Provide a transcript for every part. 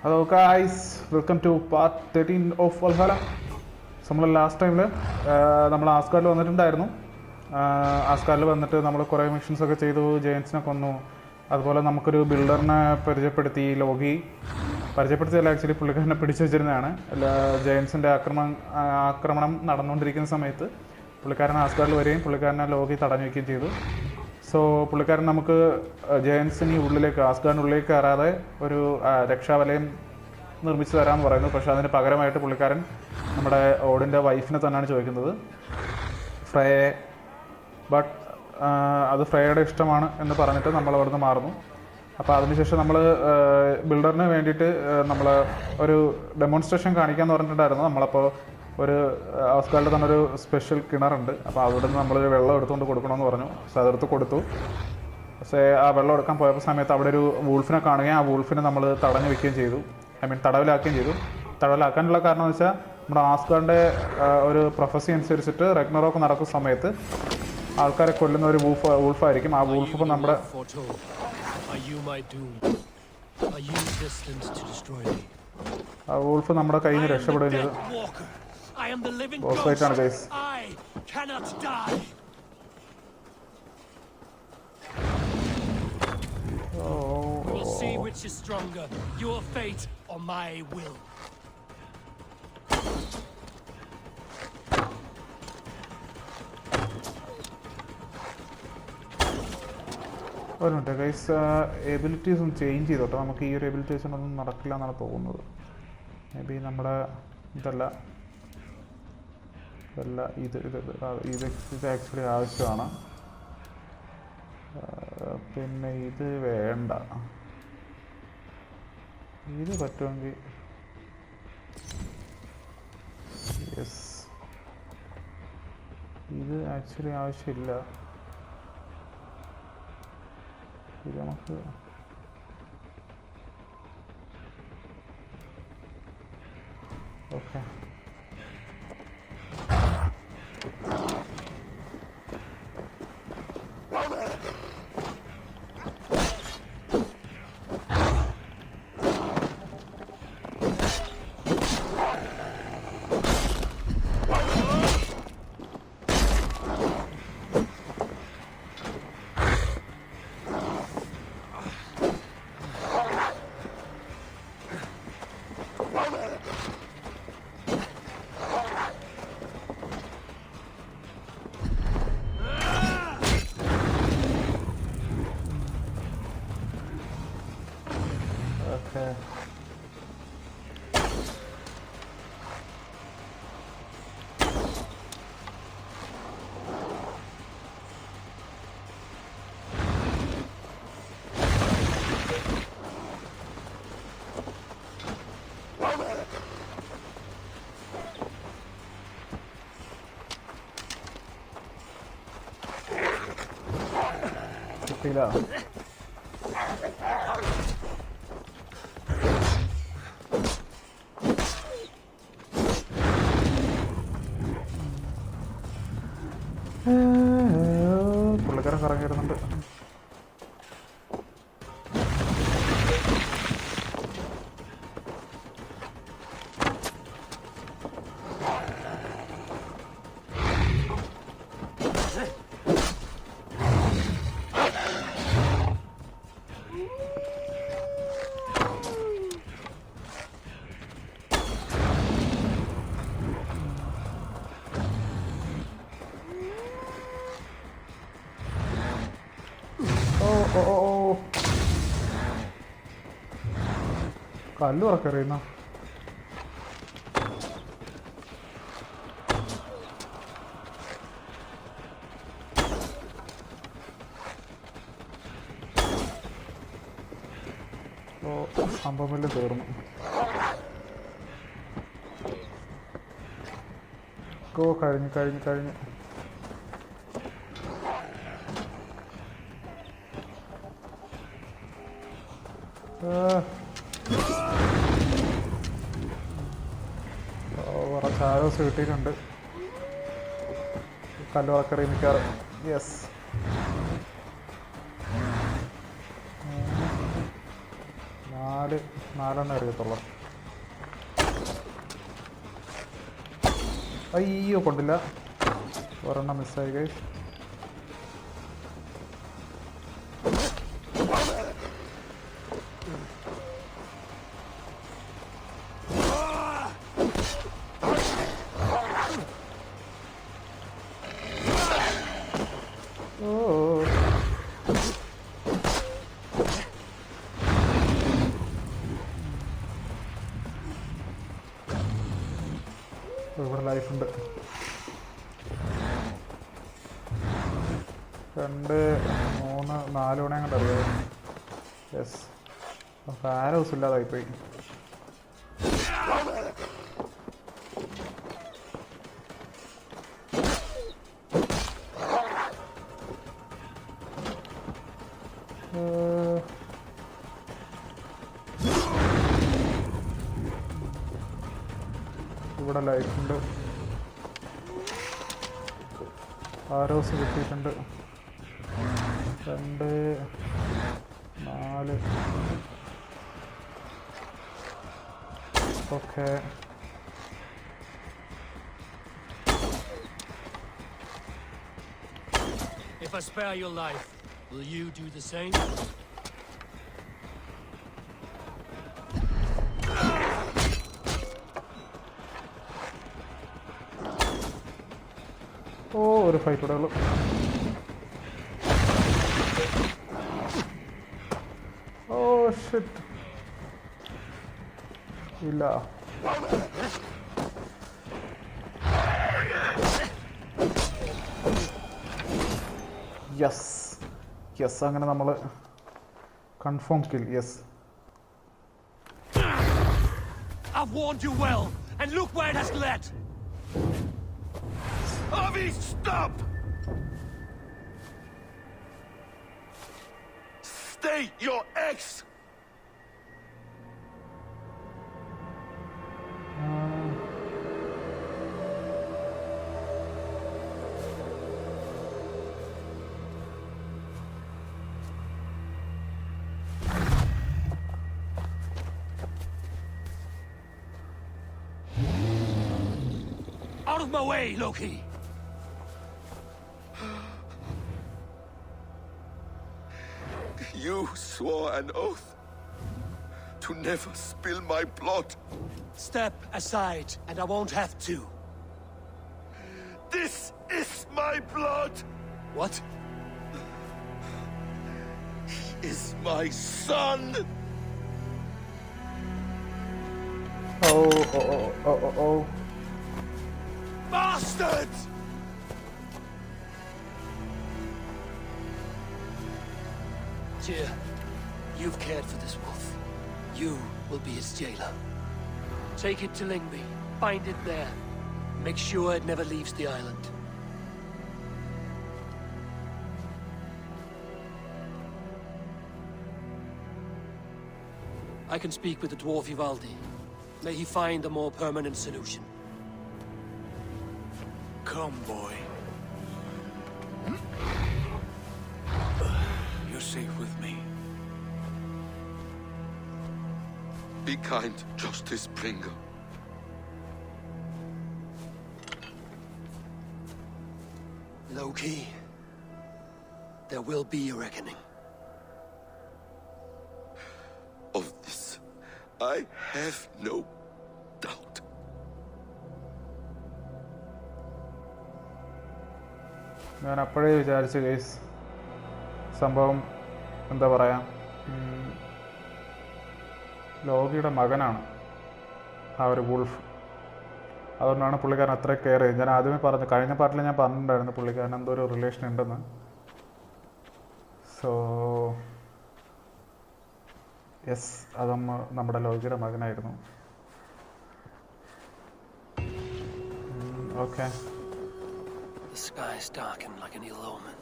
Hello guys, welcome to part 13 of Valhalla. നമ്മൾ last ടൈമിൽ നമ്മൾ ആസ്കാർഡിൽ വന്നിട്ടുണ്ടായിരുന്നു. ആസ്കാർഡിൽ വന്നിട്ട് നമ്മൾ കുറേ മിഷൻസൊക്കെ ചെയ്തു, ജയൻസിനെ കൊന്നു. അതുപോലെ നമുക്കൊരു ബിൽഡറിനെ പരിചയപ്പെടുത്തി, ലോഗി പരിചയപ്പെടുത്തിയല്ല, ആക്ച്വലി പുള്ളിക്കാരനെ പിടിച്ചു വെച്ചിരുന്നതാണ്. ജയൻസിൻ്റെ ആക്രമണം നടന്നുകൊണ്ടിരിക്കുന്ന സമയത്ത് പുള്ളിക്കാരൻ ആസ്കാർഡിൽ വരികയും പുള്ളിക്കാരനെ ലോഗി തടഞ്ഞു വയ്ക്കുകയും ചെയ്തു. സോ പുള്ളിക്കാരൻ നമുക്ക് ജയൻസിന് ഉള്ളിലേക്ക്, ആസ്കാർഡിനുള്ളിലേക്ക് കയറാതെ ഒരു രക്ഷാവലയം നിർമ്മിച്ച് തരാമെന്ന് പറയുന്നു. പക്ഷേ അതിന് പകരമായിട്ട് പുള്ളിക്കാരൻ നമ്മുടെ ഓടിൻ്റെ വൈഫിനെ തന്നെയാണ് ചോദിക്കുന്നത്, ഫ്രയെ. ബട്ട് അത് ഫ്രയുടെ ഇഷ്ടമാണ് എന്ന് പറഞ്ഞിട്ട് നമ്മൾ അവിടുന്ന് മാറുന്നു. അപ്പോൾ അതിനുശേഷം നമ്മൾ ബിൽഡറിന് വേണ്ടിയിട്ട് നമ്മൾ ഒരു ഡെമോൺസ്ട്രേഷൻ കാണിക്കാമെന്ന് പറഞ്ഞിട്ടുണ്ടായിരുന്നു. നമ്മളപ്പോൾ ഒരു ആസ്കാർഡിൽ തന്നെ ഒരു സ്പെഷ്യൽ കിണറുണ്ട്. അപ്പോൾ അവിടെ നിന്ന് നമ്മളൊരു വെള്ളം എടുത്തുകൊണ്ട് കൊടുക്കണമെന്ന് പറഞ്ഞു. പക്ഷേ അതെടുത്ത് കൊടുത്തു. പക്ഷേ ആ വെള്ളം എടുക്കാൻ പോയപ്പോൾ സമയത്ത് അവിടെ ഒരു വൂൾഫിനെ കാണുകയും ആ വൂൾഫിനെ നമ്മൾ തടഞ്ഞു വെക്കുകയും ചെയ്തു. തടവിലാക്കുകയും ചെയ്തു. തടവിലാക്കാനുള്ള കാരണം എന്ന് വെച്ചാൽ നമ്മുടെ ആസ്കാർഡിൻ്റെ ഒരു പ്രൊഫസി അനുസരിച്ചിട്ട് റഗ്നറോക്ക് നടക്കുന്ന സമയത്ത് ആൾക്കാരെ കൊല്ലുന്ന ഒരു വൂൾഫായിരിക്കും. ആ വൂൾഫ് ഇപ്പം നമ്മുടെ ആ വൂൾഫ് നമ്മുടെ കയ്യിൽ നിന്ന് രക്ഷപ്പെടുകയും ചെയ്തു. ബോസ് ഫൈറ്റാണ് guys. We'll see which is stronger, your fate or my will. ഒരു മിനിറ്റ് ഗൈസ്, എബിലിറ്റീസ് ഒന്ന് ചേഞ്ച് ചെയ്തോട്ടോ. നമുക്ക് ഈ ഒരു എബിലിറ്റീസ് ഒന്നും നടക്കില്ല എന്നാണ് തോന്നുന്നത്. മേ ബി നമ്മുടെ ഇതല്ല ഇത് ആക്ച്വലി ആവശ്യമാണ്. പിന്നെ ഇത് വേണ്ട. ഇത് പറ്റുമെങ്കിൽ യെസ്, ഇത് ആക്ച്വലി ആവശ്യമില്ല. ഇത് നമുക്ക് ഓക്കെ. കിട്ടിയില്ല. പുള്ളിക്കാരൻ കറങ്ങി വരുന്നുണ്ട്. കല്ല് ഉറക്കറിയുന്ന അമ്പമില്ല തീർന്നു. കഴിഞ്ഞു. കുറച്ച് ആരോസ് കിട്ടിയിട്ടുണ്ട്. കല്ലുറക്കറി മിക്കാറ്. യെസ്, 4 നാലെണ്ണം അറിയത്തുള്ളൂ. അയ്യോ കൊണ്ടില്ല, ഒരെണ്ണം മിസ്സായി ഗൈസ്. ഇവിടെ ലൈഫുണ്ട്. 2 3 4 മണി അങ്ങോട്ട് അറിയാം. യെസ്, ഫാൻ ഹൗസ് ഇല്ലാതായിപ്പോയി. ഇവിടെ ലൈഫുണ്ട്. ആരോസ് കിട്ടിയിട്ടുണ്ട്. 2 4 okay. If I spare your life, will you do the same? ഓ, ഒരു ഫൈറ്റ് കൂടെ ഉള്ളു. ഓ ഷിറ്റ്, ഇല്ല. യെസ് യെസ്, അങ്ങനെ നമ്മൾ confirm kill. Yes, I've warned you well, and look where it has led. Avi, stop! State your ex! Out of my way, Loki! You swore an oath to never spill my blood. Step aside, and I won't have to. This is my blood. What? He is my son. Oh. Bastard! Tyr, you've cared for this wolf. You will be its jailer. Take it to Lingby. Find it there. Make sure it never leaves the island. I can speak with the dwarf Ivaldi. May he find a more permanent solution. Come, boy. You're safe with me. Be kind, Justice Bringer. Loki, there will be a reckoning. Of this, I have no doubt. ഞാൻ അപ്പോഴേ വിചാരിച്ചു guys, സംഭവം എന്താ പറയുക, ലോകിയുടെ മകനാണ് ആ ഒരു wolf. അതുകൊണ്ടാണ് പുള്ളിക്കാരൻ അത്ര കെയർ ചെയ്തത്. ഞാൻ ആദ്യമേ പറഞ്ഞു, കഴിഞ്ഞ പാർട്ടിൽ ഞാൻ പറഞ്ഞിട്ടുണ്ടായിരുന്നു പുള്ളിക്കാരൻ എന്തോ ഒരു റിലേഷൻ ഉണ്ടെന്ന്. സോ യെസ്, അത് നമ്മുടെ ലോകിയുടെ മകനായിരുന്നു. Okay. The skies darken like an ill omen.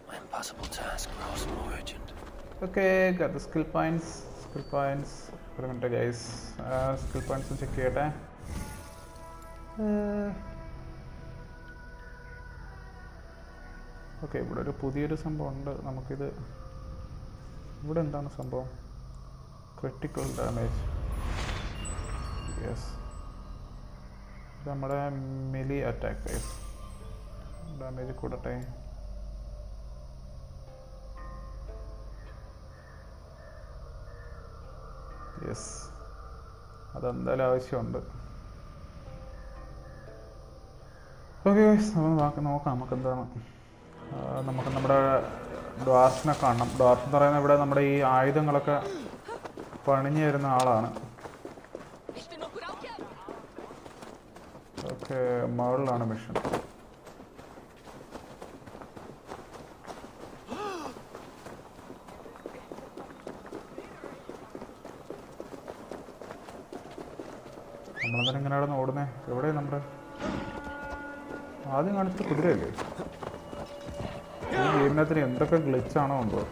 My impossible task grows more urgent. Okay, got the skill points. ഒരു minute guys, skill points check ചെയ്യട്ടെ. ഓക്കെ, ഇവിടെ ഒരു പുതിയൊരു സംഭവം ഉണ്ട്. നമുക്കിത് ഇവിടെ എന്താണ് സംഭവം? Critical damage. യെസ്, നമ്മുടെ മെലി അറ്റാക്ക് ഡാമേജ് കൂടട്ടെ. യെസ്, അതെന്തായാലും ആവശ്യമുണ്ട്. ഓക്കെ, നമുക്ക് നോക്കാം നമുക്ക് എന്താണ്. നമുക്ക് നമ്മുടെ ഡ്വാർഫിനെ കാണണം. ഡ്വാർഫ് എന്ന് പറയുന്നത് ഇവിടെ നമ്മുടെ ഈ ആയുധങ്ങളൊക്കെ പണിഞ്ഞു തരുന്ന ആളാണ്. ഓക്കെ, മുകളിലാണ് മിഷൻ. നമ്മളെന്തായാലും ഇങ്ങനെ അവിടെ നിന്ന് ഓടുന്നേ. എവിടെയാണ് നമ്മുടെ ആദ്യം കാണിച്ച കുതിരയല്ലേ? ഈ ഗെയിമിനകത്തിന് എന്തൊക്കെ ഗ്ലിച്ചാണോ എന്തോ.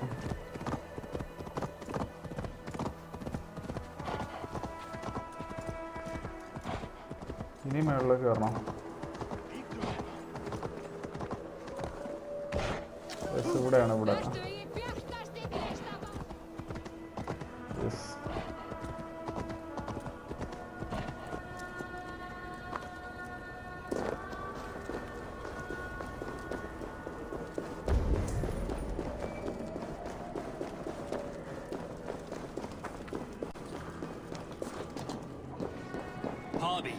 ഇനി മേളിലേക്ക് കയറണം. ഇവിടെയാണ്, ഇവിടെ. Yes, Harvey,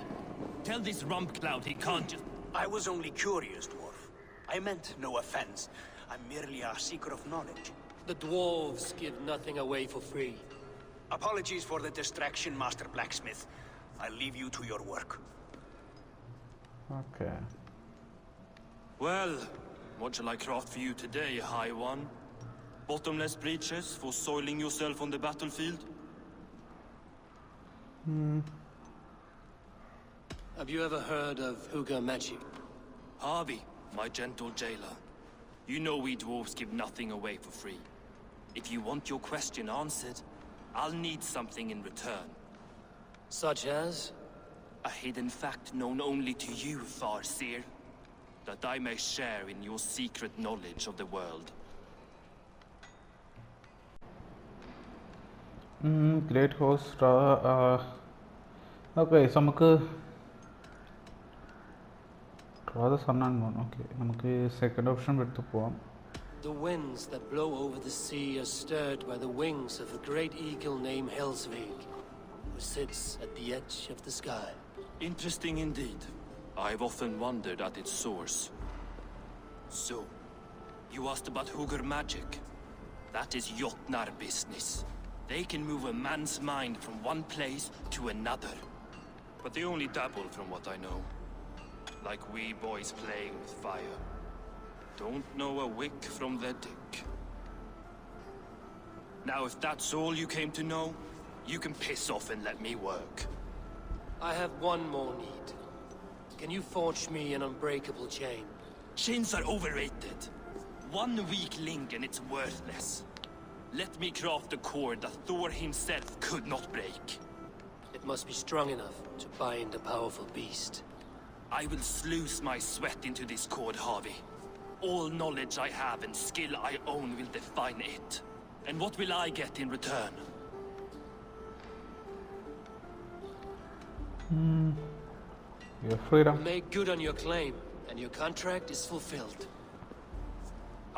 tell this rump cloud he can't just... I was only curious, dwarf. I meant no offense. I'm merely a seeker of knowledge. The dwarves give nothing away for free. Apologies for the distraction, Master Blacksmith. I'll leave you to your work. Okay. Well, what shall I craft for you today, High One? Bottomless breeches for soiling yourself on the battlefield? Have you ever heard of Huga magic? Harvey, my gentle jailer. You know we dwarves give nothing away for free. If you want your question answered, I'll need something in return. Such as? A hidden fact known only to you, Farseer. That I may share in your secret knowledge of the world. Great host. Okay, so നമുക്ക് okay, നമുക്ക് second option എടുത്ത് പോവാം. The winds that blow over the sea are stirred by the wings of a great eagle named Helsvig, who sits at the edge of the sky. Interesting indeed. I've often wondered at its source. So, you asked about Hugr magic. That is Jotnar business. They can move a man's mind from one place to another. But they only dabble from what I know. Like wee boys playing with fire. Don't know a wick from their dick. Now if that's all you came to know, you can piss off and let me work. I have one more need. Can you forge me an unbreakable chain? Chains are overrated. One weak link and it's worthless. Let me craft a cord that Thor himself could not break. It must be strong enough to bind a powerful beast. I will sluice my sweat into this cord, Harvey. All knowledge I have and skill I own will define it. And what will I get in return? Your freedom. Make good on your claim, and your contract is fulfilled.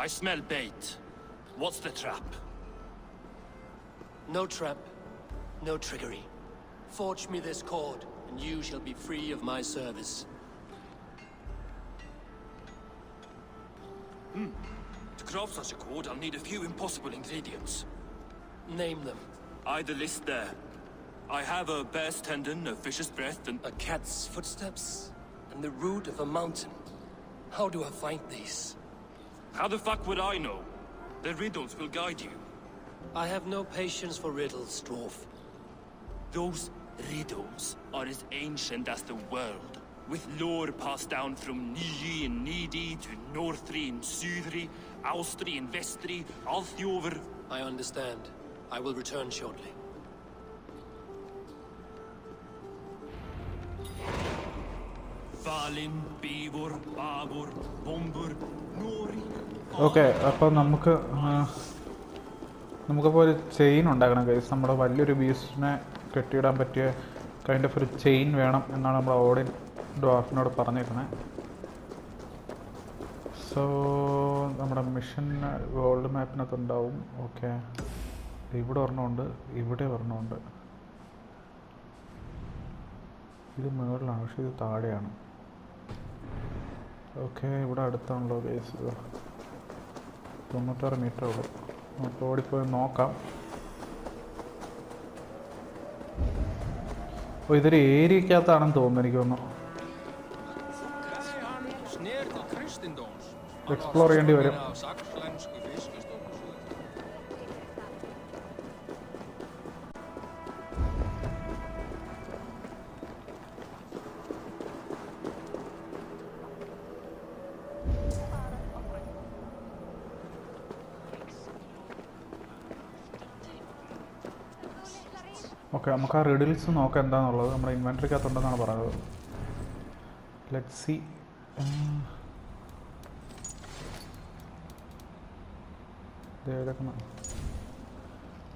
I smell bait. What's the trap? No trap, no trickery. Forge me this cord, and you shall be free of my service. To craft such a cord, I'll need a few impossible ingredients. Name them. The list there. I have a bear's tendon, a fish's breath, and... A cat's footsteps, and the root of a mountain. How do I find these? How the fuck would I know? The riddles will guide you. I have no patience for riddles, dwarf. Those riddles are as ancient as the world, with lore passed down from Niji and Nidi to Northri and Sudri, Austri and Vestri, Althjover. I understand. I will return shortly. Valin, Eivor, Bavor, Bombur, Nori... okay, അപ്പോൾ നമുക്ക് നമുക്കപ്പോൾ ഒരു chain ഉണ്ടാക്കണം guys. നമ്മുടെ വലിയൊരു ബീസ്റ്റിനെ കെട്ടിയിടാൻ പറ്റിയ kind of ഒരു chain വേണം എന്നാണ് നമ്മൾ ഓഡിൻ ഡ്വാർഫിനോട് പറഞ്ഞിരുന്നത്. സോ നമ്മുടെ മിഷൻ വേൾഡ് മാപ്പിനകത്ത് ഉണ്ടാവും. ഓക്കെ, ഇവിടെ ഒരെണ്ണമുണ്ട്, ഇവിടെ ഒരെണ്ണമുണ്ട്. ഇത് മുകളിലാണ്, പക്ഷേ ഇത് താഴെയാണ്. ഓക്കെ, ഇവിടെ അടുത്താണല്ലോ ഗൈസ്. 96 മീറ്റർ ഉള്ളൂ. നമുക്ക് ഓടിപ്പോയി നോക്കാം. അപ്പോൾ ഇതൊരു ഏരിയക്കകത്താണെന്ന് തോന്നുന്നു, എനിക്ക് തോന്നുന്നു. എക്സ്പ്ലോർ ചെയ്യേണ്ടി വരും. ഓക്കെ, നമുക്ക് ആ റിഡിൽസ് നോക്കാം എന്താണെന്നുള്ളത്. നമ്മുടെ ഇൻവെൻട്രിക്കകത്തുണ്ടെന്നാണ് പറഞ്ഞത്. Let's see.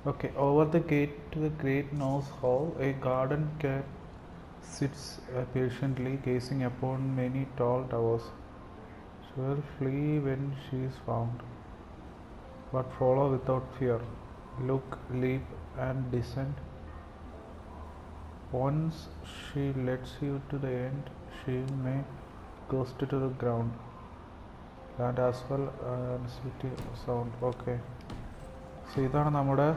Okay, over the gate to the great nose hall, a garden cat sits patiently gazing upon many tall towers. She will flee when she is found, but follow without fear. Look, leap, and descend. Once she lets you to the end, she may ghost to the ground. And as well as city sound. Okay, so ഇതാണ് നമ്മുടെ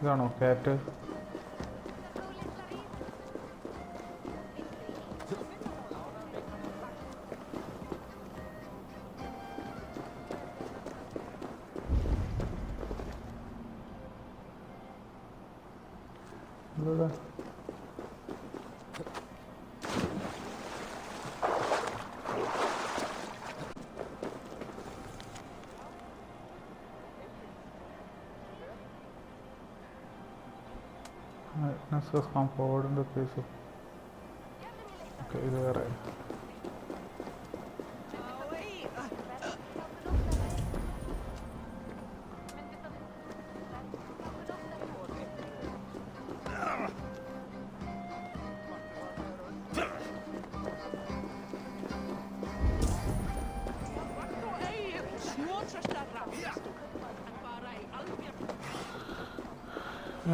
ഇതാണോ കാറ്റ്? Witnesses come forward in the case of... Okay, ഇത് വേറെ.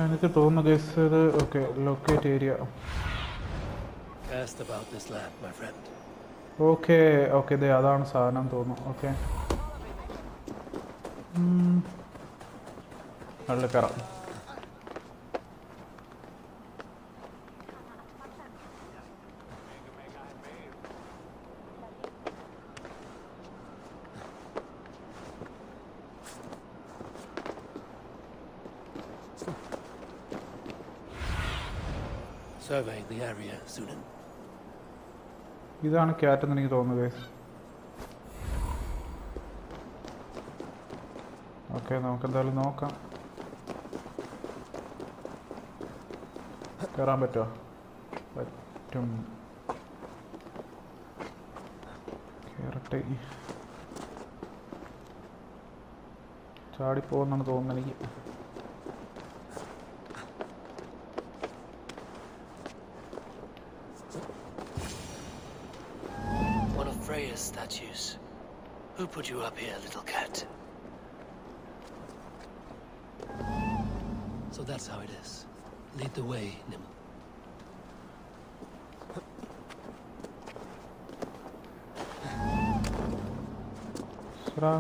എനിക്ക് തോന്നുന്നു guys ഇത് okay locate area. Okay okay, ഇതേ അതാണ് സാധനം തോന്നുന്നു. ഓക്കെ, നല്ല കയറാം. Surveying the area, Sunan. ഇതാണ് ക്യാറ്റ് എന്ന് എനിക്ക് തോന്നുന്നത്. ഓക്കെ, നമുക്ക് എന്തായാലും നോക്കാം. കയറാൻ പറ്റുമോ? പറ്റും. കയറട്ടെ. ചാടിപ്പോന്നാണ് തോന്നുന്നത് എനിക്ക്. Statues. Who put you up here, little cat? So that's how it is. Lead the way, Nim. Sra.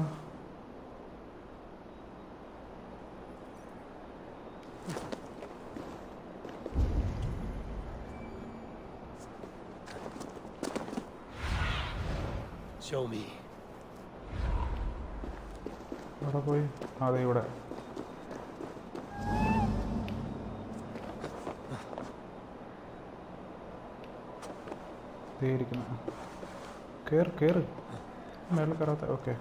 Show me. അവിടെ പോയി. അതെ, ഇവിടെ. ഇരിക്കുന്നു. കയറ് കയറ്. മേളിൽ കയറാത്ത. ഓക്കെ,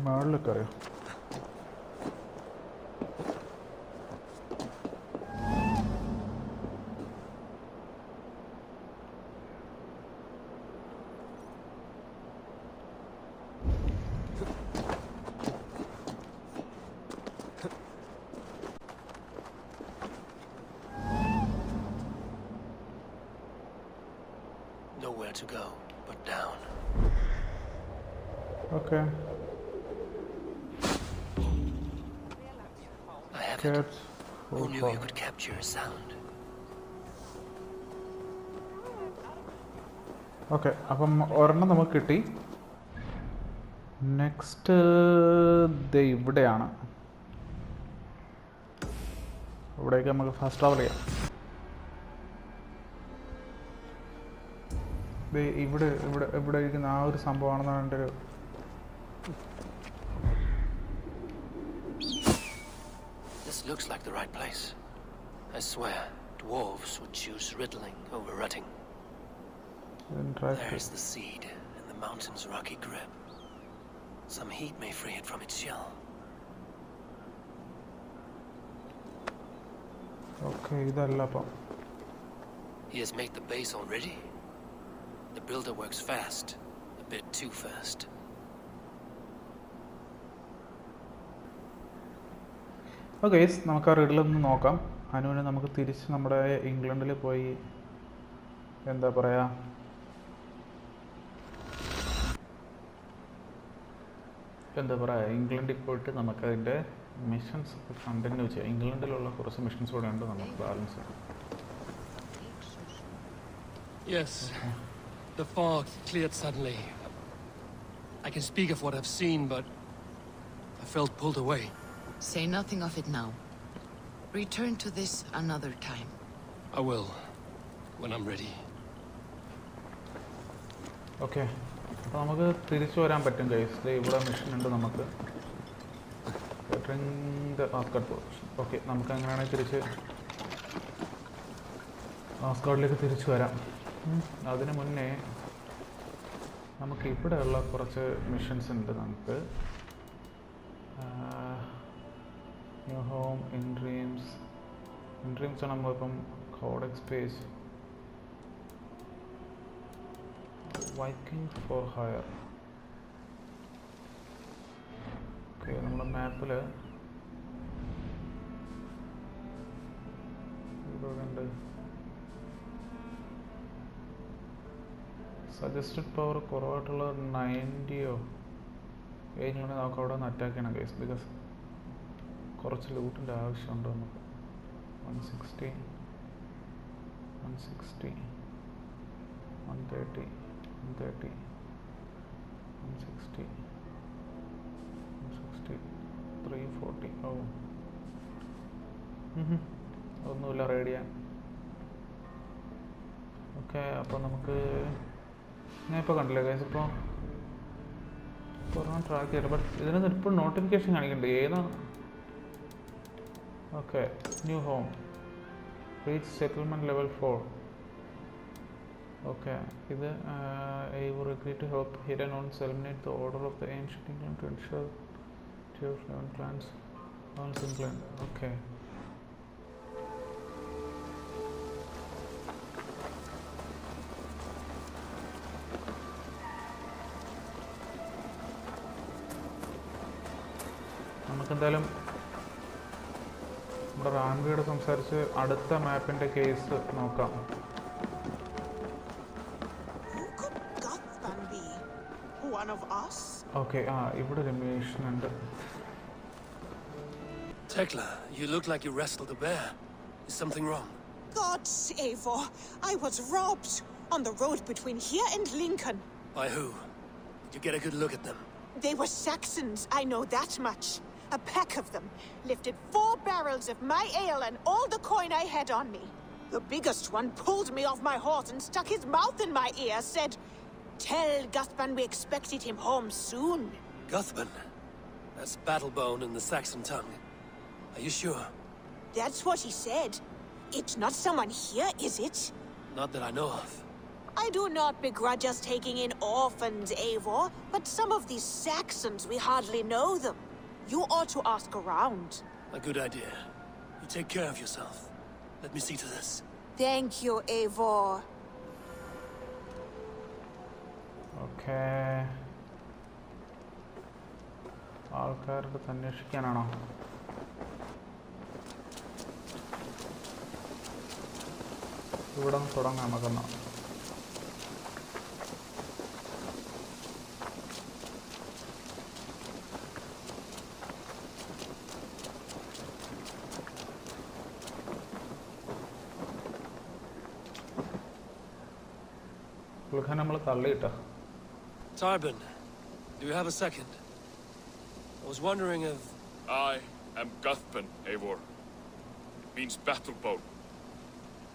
മേളിലൊക്കെ അറിയാം. Nowhere to go but down. Okay. I have it. Cats. Who knew you could capture a sound? Okay, അപ്പം ഒരെണ്ണം നമുക്ക് കിട്ടി. നെക്സ്റ്റ് ഇവിടെയാണ്. ഇവിടേക്ക് നമുക്ക് ഫാസ്റ്റ് ട്രാവൽ ചെയ്യാം. ഇവിടെ ഇവിടെ ഇവിടെ ഇരിക്കുന്ന ആ ഒരു സംഭവമാണെന്നാണ് എൻ്റെ ഒരു This looks like the right place. I swear, dwarves would choose riddling over rutting. There's the seed in the mountain's rocky grip. Some heat may free it from its shell. Okay, ഇതല്ല അപ്പം. He has made the base already. The builder works fast, a bit too fast. Okay, നമുക്ക് ആ റിഡിലൊന്ന് നോക്കാം. അതിനുവേണ്ടി നമുക്ക് തിരിച്ച് നമ്മുടെ ഇംഗ്ലണ്ടിൽ പോയി എന്താ പറയുക, ഇംഗ്ലണ്ടിൽ പോയിട്ട് നമുക്കതിൻ്റെ മിഷൻസ് കണ്ടിന്യൂ ചെയ്യാം. ഇംഗ്ലണ്ടിലുള്ള കുറച്ച് മിഷൻസ് കൂടെ ഉണ്ട് നമുക്ക് ബാലൻസ് ചെയ്യാം. Yes, the fog cleared suddenly. I can speak of what I've seen, but I felt pulled away. Say nothing of it now. Return to this another time. I will, when I'm ready. Okay, അപ്പോൾ നമുക്ക് തിരിച്ചു വരാൻ പറ്റും guys. ഇവിടെ mission ഉണ്ട് നമുക്ക്. Okay, നമുക്ക് അങ്ങനെയാണെങ്കിൽ തിരിച്ച് ആസ്കാർഡിലേക്ക് തിരിച്ചു വരാം. അതിന് മുന്നേ നമുക്ക് ഇവിടെയുള്ള കുറച്ച് മിഷൻസ് ഉണ്ട്. നമുക്ക് ന്യൂ ഹോം, ഇൻ ഡ്രീംസ് ആണ് നമ്മളിപ്പം codex page. Viking for hire. Okay, നമ്മുടെ മാപ്പിൽ ഉണ്ട് സജസ്റ്റഡ് പവർ കുറവായിട്ടുള്ള 90യോ ഏജിലുണ്ടെങ്കിൽ നമുക്ക് അവിടെ നിന്ന് അറ്റാക്ക് ചെയ്യണം ഗൈസ്. ബിക്കോസ് കുറച്ച് ലൂട്ടിൻ്റെ ആവശ്യമുണ്ട് നമുക്ക്. 160 130 160 340. ഓ, ഒന്നുമില്ല, റേഡിയ. ഓക്കെ, അപ്പോൾ നമുക്ക് ഞാൻ ഇപ്പോൾ കണ്ടില്ല ഗൈസ്. ഇപ്പോൾ കുറേ ട്രാക്ക് ചെയ്തിട്ട് ബട്ട് ഇതിനകത്ത് ഇപ്പോൾ നോട്ടിഫിക്കേഷൻ കാണിക്കുന്നുണ്ട്. ഏതാണ്? Okay, new home, reach settlement level 4. Okay, ഇത് Eivor agreed to help Hidden on eliminate the order of the ancient England to ensure tier 11 clans all England. Okay. നമുക്കെന്തായാലും നമ്മുടെ റാങ്കിയോട് സംസാരിച്ച് അടുത്ത മാപ്പിൻ്റെ കേസ് നോക്കാം. Okay, ഇവിടെ ഒരു മിഷൻ ഉണ്ട്. Tekla, you look like you wrestled a bear. Is something wrong? Gods, Eivor, I was robbed on the road between here and Lincoln. By who? Did you get a good look at them? They were Saxons, I know that much. A pack of them lifted 4 barrels of my ale and all the coin I had on me. The biggest one pulled me off my horse and stuck his mouth in my ear, said, "Tell Guthban we expected him home soon." Guthban? That's Battlebone in the Saxon tongue. Are you sure? That's what he said. It's not someone here, is it? Not that I know of. I do not begrudge us taking in orphans, Eivor, but some of these Saxons, we hardly know them. You ought to ask around. A good idea. You take care of yourself. Let me see to this. Thank you, Eivor. Okay. ആൾക്കാരുടെ അടുത്ത് അന്വേഷിക്കാനാണോ? ഇവിടെ നിന്ന് തുടങ്ങാം നമുക്കെന്നാ. പുള്ളിക്കാൻ നമ്മൾ തള്ളിയിട്ടാ. Tarbin, do you have a second? I was wondering if... I am Guthpan, Eivor. It means battle bow.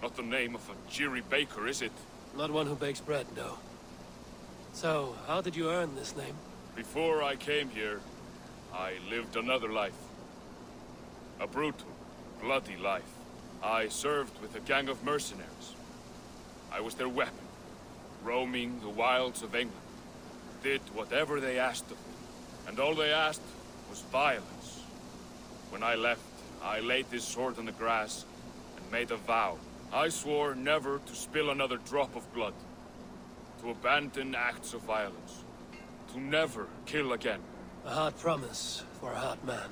Not the name of a jeery baker, is it? Not one who bakes bread, no. So, how did you earn this name? Before I came here, I lived another life. A brutal, bloody life. I served with a gang of mercenaries. I was their weapon, roaming the wilds of England. Did whatever they asked of me, and all they asked was violence. When I left, I laid this sword on the grass and made a vow. I swore never to spill another drop of blood, to abandon acts of violence, to never kill again. A hard promise for a hard man.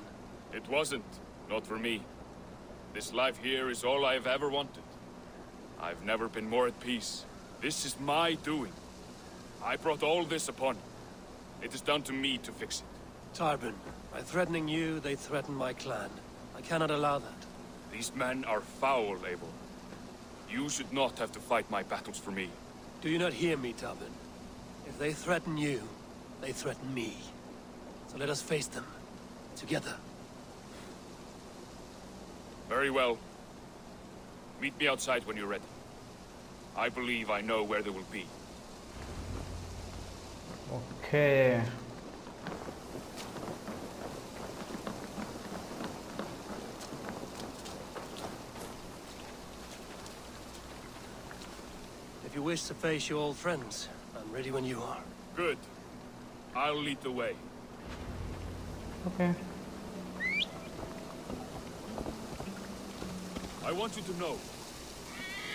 It wasn't, not for me. This life here is all I've ever wanted. I've never been more at peace. This is my doing. I brought all this upon you. It is down to me to fix it. Tarbin, by threatening you, they threaten my clan. I cannot allow that. These men are foul, Eivor. You should not have to fight my battles for me. Do you not hear me, Tarbin? If they threaten you, they threaten me. So let us face them. Together. Very well. Meet me outside when you're ready. I believe I know where they will be. Okay. If you wish to face your old friends, I'm ready when you are. Good. I'll lead the way. Okay. I want you to know,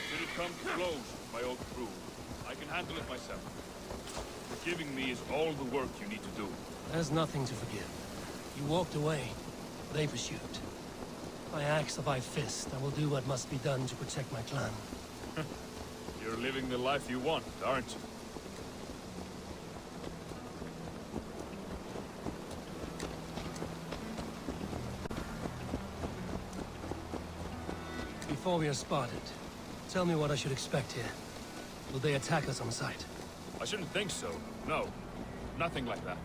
should it come to blows with my old crew, I can handle it myself. Forgiving me is all the work you need to do. There's nothing to forgive. You walked away. They pursued. My axe of my fist, I will do what must be done to protect my clan. You're living the life you want, aren't you? Before we are spotted, tell me what I should expect here. Will they attack us on sight? I shouldn't think so. No. Nothing like that.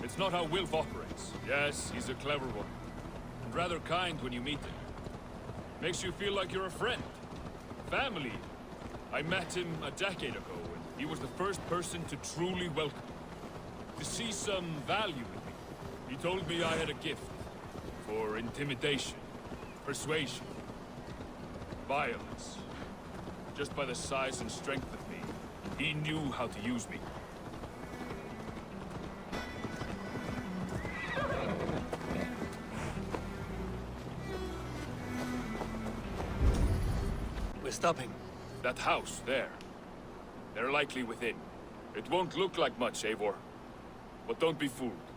It's not how Wilf operates. Yes, he's a clever one. And rather kind when you meet him. Makes you feel like you're a friend. Family. I met him a decade ago, and he was the first person to truly welcome me. To see some value in me. He told me I had a gift. For intimidation. Persuasion. Violence. Just by the size and strength of me, he knew how to use me. We're stopping. That house, there. They're likely within. It won't look like much, Eivor. But don't be fooled.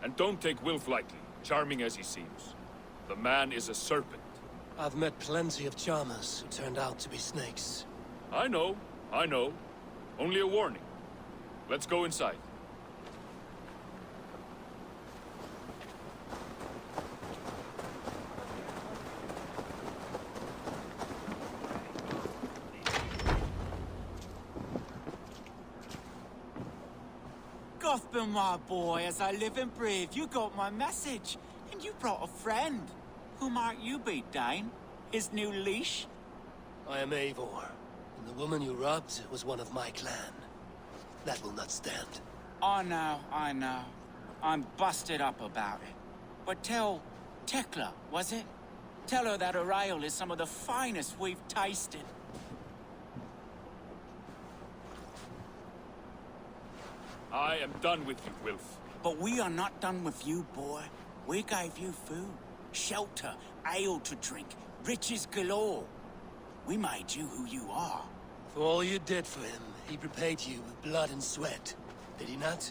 And don't take Wilf lightly, charming as he seems. The man is a serpent. I've met plenty of charmers who turned out to be snakes. I know. Only a warning. Let's go inside. Guthpan, my boy, as I live and breathe, you got my message. And you brought a friend. Who might you be, Dane? His new leash? I am Eivor, and the woman you robbed was one of my clan. That will not stand. I know. I'm busted up about it. But tell Tekla, was it? Tell her that her ale is some of the finest we've tasted. I am done with you, Wilf. But we are not done with you, boy. We gave you food, shelter, ale to drink, riches galore. We made you who you are. For all you did for him, he repaid you with blood and sweat. Did he not?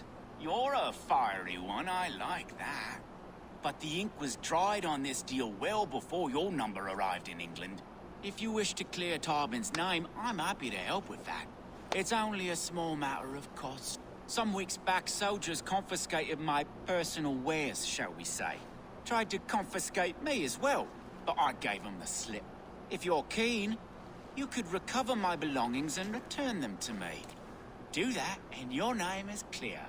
You're a fiery one, I like that. But the ink was dried on this deal well before your number arrived in England. If you wish to clear Tarbin's name, I'm happy to help with that. It's only a small matter of cost. Some weeks back, soldiers confiscated my personal wares, shall we say. Tried to confiscate me as well, but I gave them the slip. If you're keen, you could recover my belongings and return them to me. Do that, and your name is clear.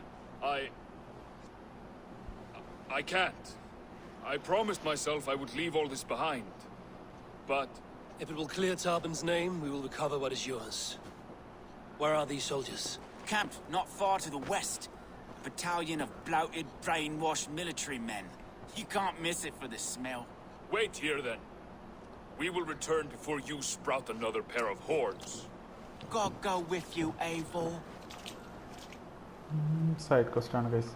I can't. I promised myself I would leave all this behind. But If it will clear Tarbin's name, we will recover what is yours. Where are these soldiers? Camped not far to the west. A battalion of bloated, brainwashed military men. You can't miss it for the smell. wait here then. We will return before you sprout another pair of hordes. God go with you, Eivor. Side quest ആണ് guys.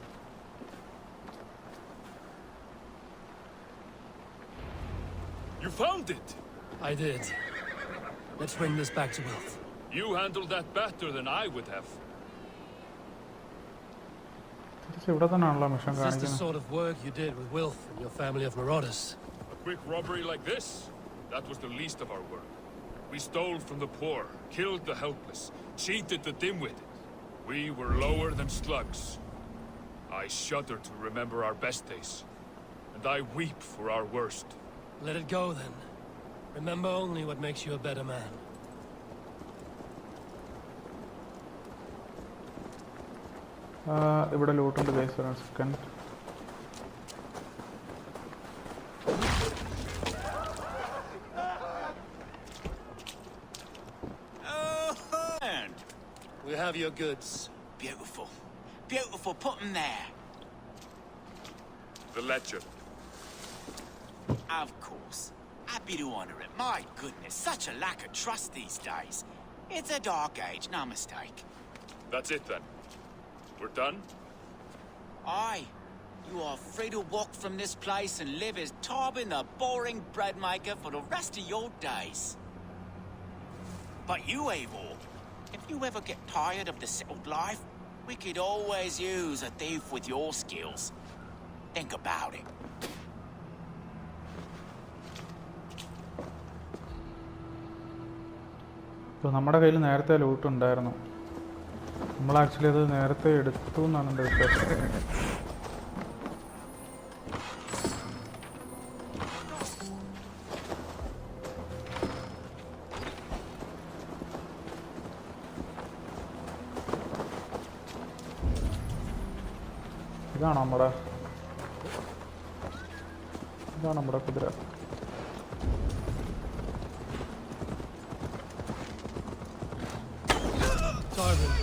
You found it! I did. Let's bring this back to Wilf. You handled that better than I would have. ഇവിടെ തന്നെയാണല്ലോ mission Is this the കാണിക്കുന്നത്. sort of work you did with Wilf and your family of marauders? A quick robbery like this? That was the least of our work. We stole from the poor, killed the helpless, cheated the dim-witted. We were lower than slugs. I shudder to remember our best days, and I weep for our worst. Let it go then. Remember only what makes you a better man. ഇവിടെ ലൂട്ടുണ്ട് guys. ഒരു second. We have your goods. Beautiful. Beautiful, put them there. The ledger. Of course. Happy to honor it. My goodness, such a lack of trust these days. It's a dark age, no mistake. That's it then. We're done? Aye. You are free to walk from this place and live as Tarbin the boring bread maker for the rest of your days. But you, Eivor, if you ever get tired of the settled life, we could always use a thief with your skills. Think about it. ഇപ്പോൾ നമ്മുടെ കയ്യിൽ നേരത്തെ loot ഉണ്ടായിരുന്നു. നമ്മൾ actually അത് നേരത്തെ എടുത്തു എന്നാണ് എൻ്റെ വിശ്വാസം. ഇതാണോ നമ്മുടെ കുതിര. Tarbin.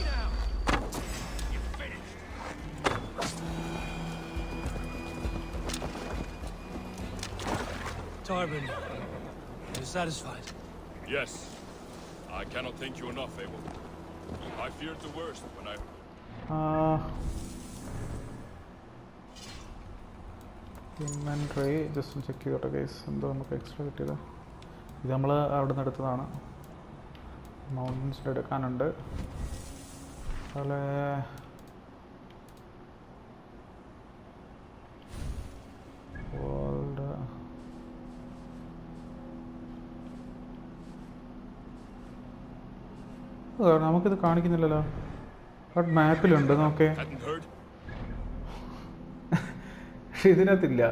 Tarbin, are you satisfied? Yes. I cannot thank you enough, Eivor. I feared the worst when I... inventory just check ചെയ്തോട്ടെ ഗൈസ്. എന്തോ നമുക്ക് എക്സ്ട്രാ കിട്ടിയത്. ഇത് നമ്മൾ അവിടെ നിന്ന് എടുത്തതാണ്. മൗണ്ടൻസിൽ എടുക്കാനുണ്ട്. അതുപോലെ നമുക്കിത് കാണിക്കുന്നില്ലല്ലോ. ബട്ട് മാപ്പിലുണ്ട് നോക്കേ. Hadn't heard? പക്ഷെ ഇതിനകത്തില്ല.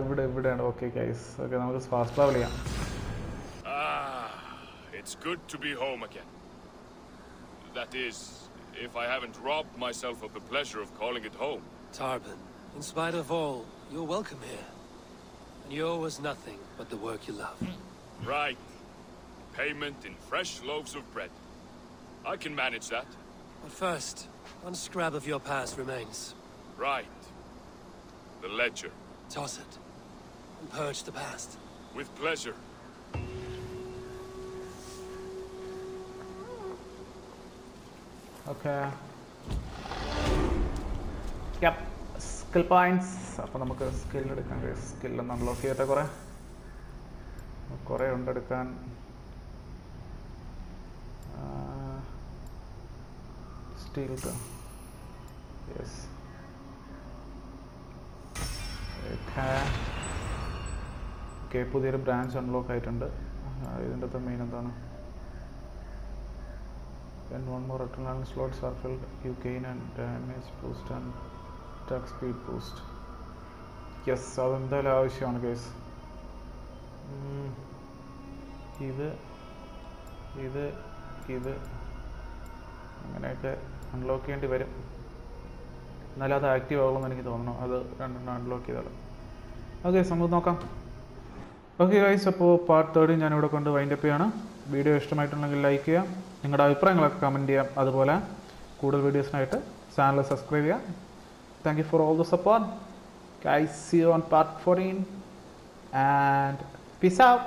ഇവിടെയാണ്. Okay guys. ഓക്കെ, നമുക്ക് ഫാസ്റ്റ് ട്രാവൽ ചെയ്യാം. It's good to be home again. That is, if I haven't robbed myself of the pleasure of calling it home. Tarbin, in spite of all, you're welcome here. And you owe us nothing but the work you love. Right. Payment in fresh loaves of bread. I can manage that. But first, one scrap of your past remains. Right. The ledger. Toss it, and purge the past. With pleasure. Okay. Yup skill points. അപ്പോൾ നമുക്ക് സ്കില്ലെടുക്കാൻ കഴിയും. സ്കില്ലൊന്ന് unlock ചെയ്തിട്ട് കുറേ ഉണ്ടെടുക്കാൻ. Steal yes. Okay, പുതിയൊരു branch unlock ആയിട്ടുണ്ട്. ഇതിൻ്റെ അകത്ത് മെയിൻ എന്താണ്? When one more adrenaline slots are filled, you gain a damage boost and attack speed boost. Yes, അതെന്തായാലും ആവശ്യമാണ് ഗൈസ്. ഇത് അങ്ങനെയൊക്കെ അൺലോക്ക് ചെയ്യേണ്ടി വരും. എന്നാലും അത് ആക്റ്റീവ് ആകുമെന്ന് എനിക്ക് തോന്നണം. അത് രണ്ടെണ്ണം അൺലോക്ക് ചെയ്താലും. ഓക്കെ, നമുക്ക് നോക്കാം. ഓക്കെ ഗൈസ്, അപ്പോൾ പാർട്ട് 13 ഞാനിവിടെ കൊണ്ട് വൈൻഡപ്പ് ചെയ്യാണ്. വീഡിയോ ഇഷ്ടമായിട്ടുണ്ടെങ്കിൽ ലൈക്ക് ചെയ്യാം, നിങ്ങളുടെ അഭിപ്രായങ്ങളൊക്കെ കമൻറ്റ് ചെയ്യാം. അതുപോലെ കൂടുതൽ വീഡിയോസിനായിട്ട് ചാനൽ സബ്സ്ക്രൈബ് ചെയ്യാം. Thank you for all the support guys. See you on part 14 and peace out.